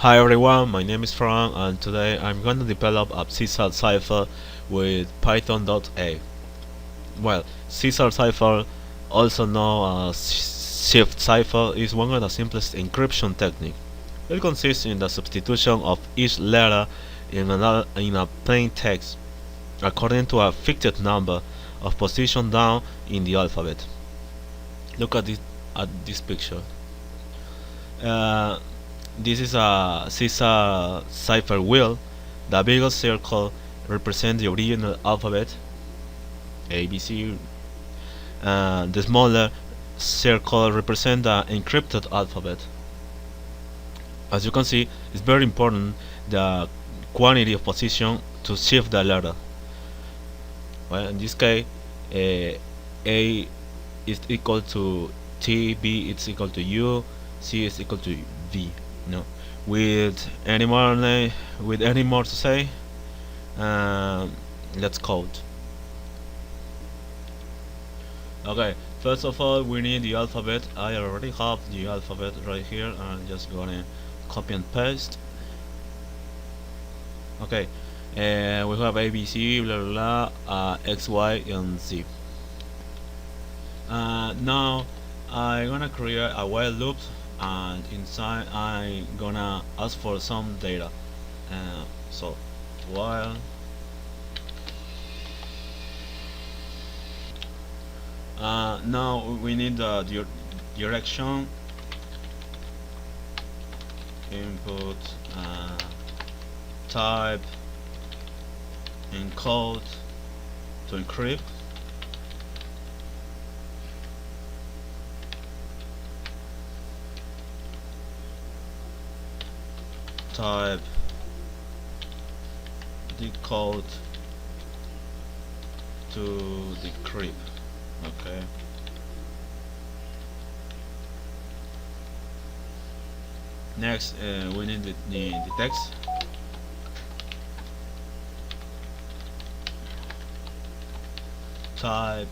Hi everyone, my name is Frank and today I'm going to develop a Caesar Cipher with Python.a. Well, Caesar Cipher, also known as Shift Cipher, is one of the simplest encryption techniques. It consists in the substitution of each letter in a plain text according to a fixed number of positions down in the alphabet. Look at this picture. Uh, This is a Caesar cipher wheel. The biggest circle represents the original alphabet, A, B, C. The smaller circle represents the encrypted alphabet. As you can see, it's very important the quantity of position to shift the letter. Well, in this case, A is equal to T, B is equal to U, C is equal to V. No, with any more to say, um, let's code. Okay, first of all, we need the alphabet. I already have the alphabet right here. I'm just gonna copy and paste. Okay, we have A, B, C, blah blah blah, X, Y, and Z. Now I'm gonna create a while loop, and inside I'm gonna ask for some data. So while now we need the direction input, type, encode to encrypt, type, decode to decrypt. Okay. Next, we need the text. Type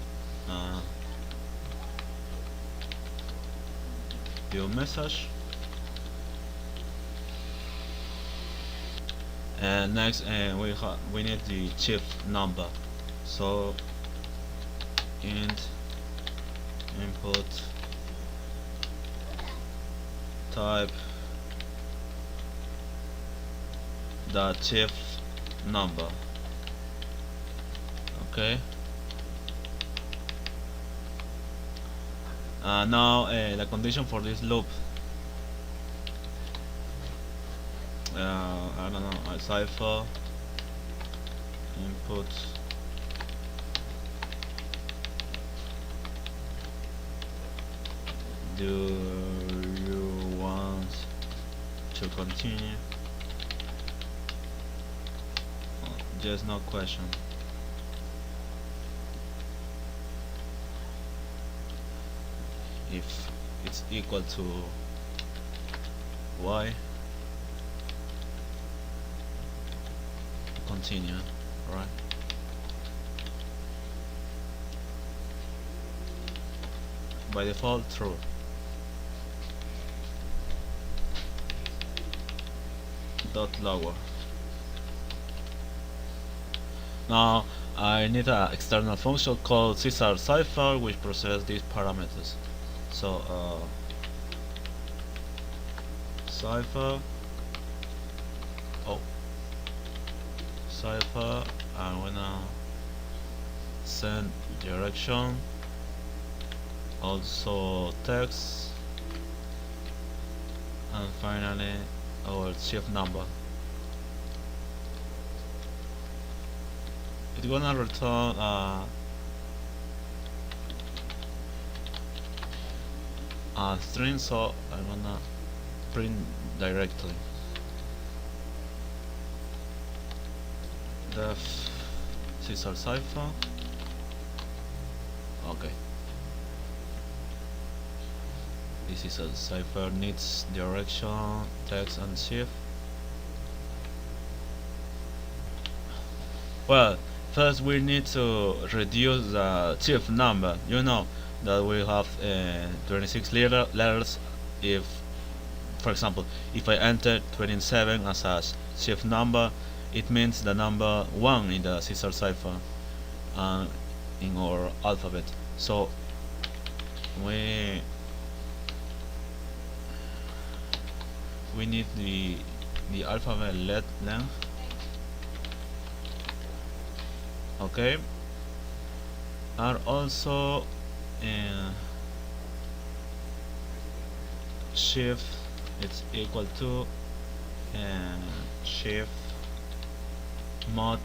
view message. And next, we need the chip number. So int input type the chip number. Okay. Now the condition for this loop. I don't know. A cipher input do you want to continue? Just no question. If it's equal to y, continue, right? By default, true. Dot lower. Now I need an external function called Caesar Cipher which processes these parameters. So Cipher, Cipher, I'm gonna send direction, also text, and finally our shift number. It's gonna return a string, so I'm gonna print directly def Caesar Cipher. Okay, this is a cipher needs direction, text, and shift. Well, first we need to reduce the chief number. You know that we have 26 letters. If For example, if I enter 27 as a shift number, it means the number 1 in the Caesar cipher in our alphabet. So we need the alphabet length. Okay, and also shift it's equal to shift mod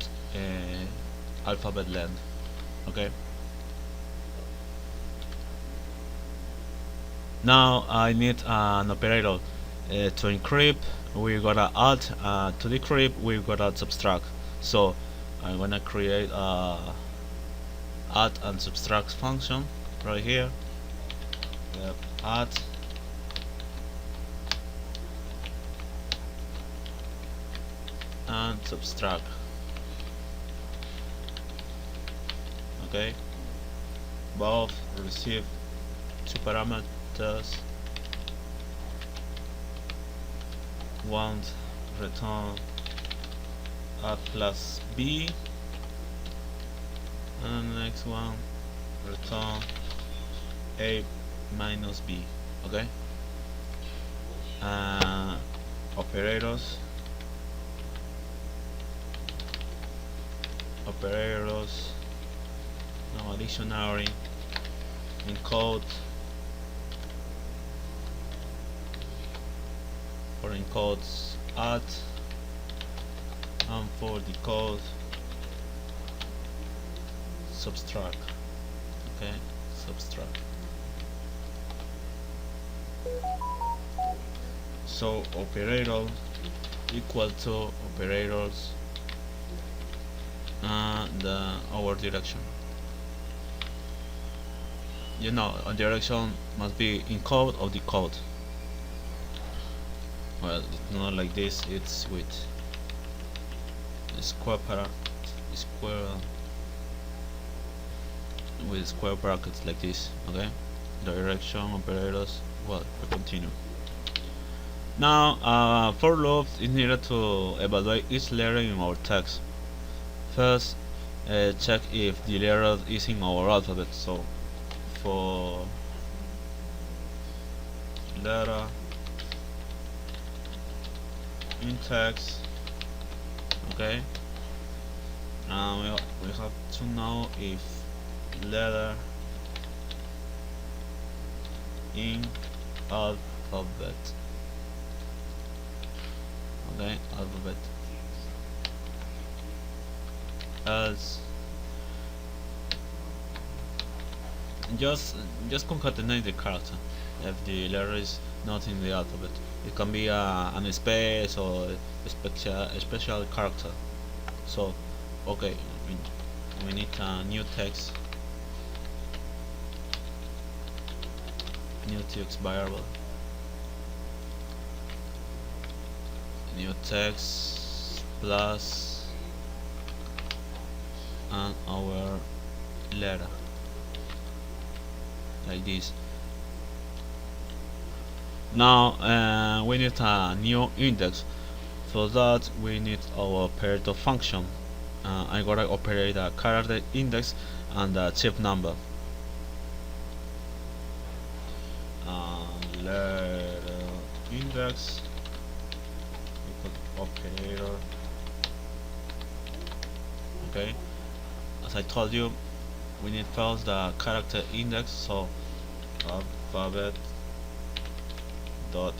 alphabet length. Okay, now I need an operator to encrypt. We gotta add to decrypt. We gotta subtract. So I'm gonna create a add and subtract function right here. Yep, add and subtract. Okay, both receive two parameters. One return a plus b, and the next one return a minus b. Okay, operators now dictionary encode for encodes add, and for decode subtract. Okay, subtract. So operator equal to operators and our direction. You know, a direction must be encode or decode. Well, it's not like this. It's with square with square brackets like this. Okay, direction operators. Well, we continue. Now, for loop is needed to evaluate each letter in our text. First, check if the letter is in our alphabet. So, for letter in text, okay, we have to know if letter in alphabet. Okay, alphabet. Else, just concatenate the character if the letter is not in the alphabet. It can be an space or a special character. So, okay, we need a new text, new text variable, new text plus and our letter like this. Now we need a new index. For that we need our operator function. I'm gonna operate a character index and a chip number. Letter index equal operator. Okay, as I told you, we need first the character index. So alphabet dot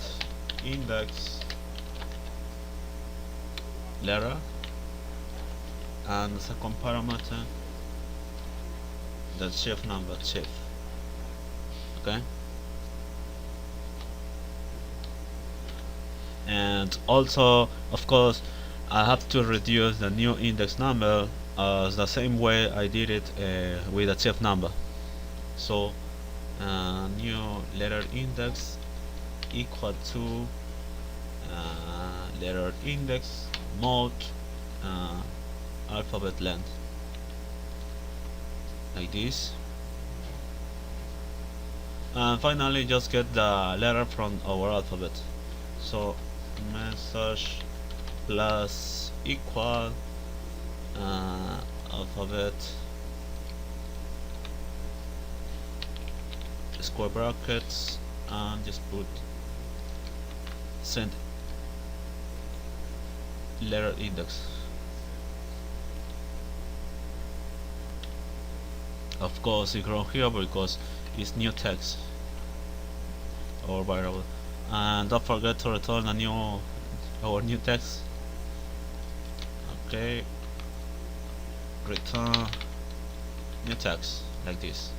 index letter, and the second parameter the shift number shift. Okay, and also of course I have to reduce the new index number the same way I did it with the shift number. So new letter index equal to letter index mod alphabet length like this. And finally just get the letter from our alphabet. So message plus equal alphabet square brackets and just put send letter index. Of course it's wrong here because it's new text or variable, and don't forget to return our new text. Okay, return new text like this.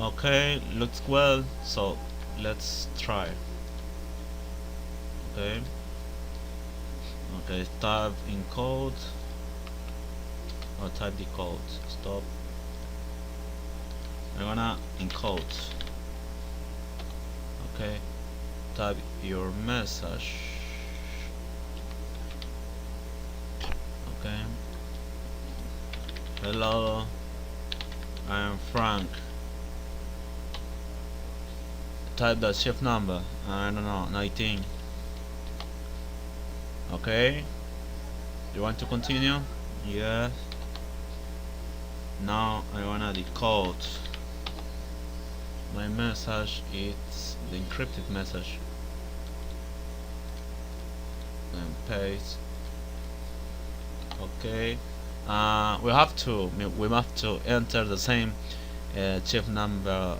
Okay, looks well, so let's try. Okay, type in code or type the code. Stop. I'm gonna encode. Okay, type your message. Okay, hello, I'm Frank. Type the shift number, I don't know, 19. Okay, you want to continue? Yes. Now I wanna decode my message. It's the encrypted message and paste. Okay, we have to enter the same chip number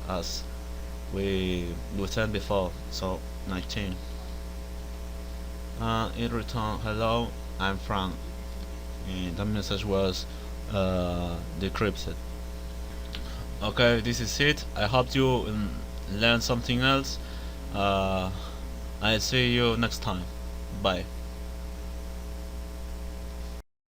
as we sent before, so 19. In return, hello, I'm Frank, and the message was decrypted. Okay, this is it. I hope you learn something else. I'll see you next time. Bye.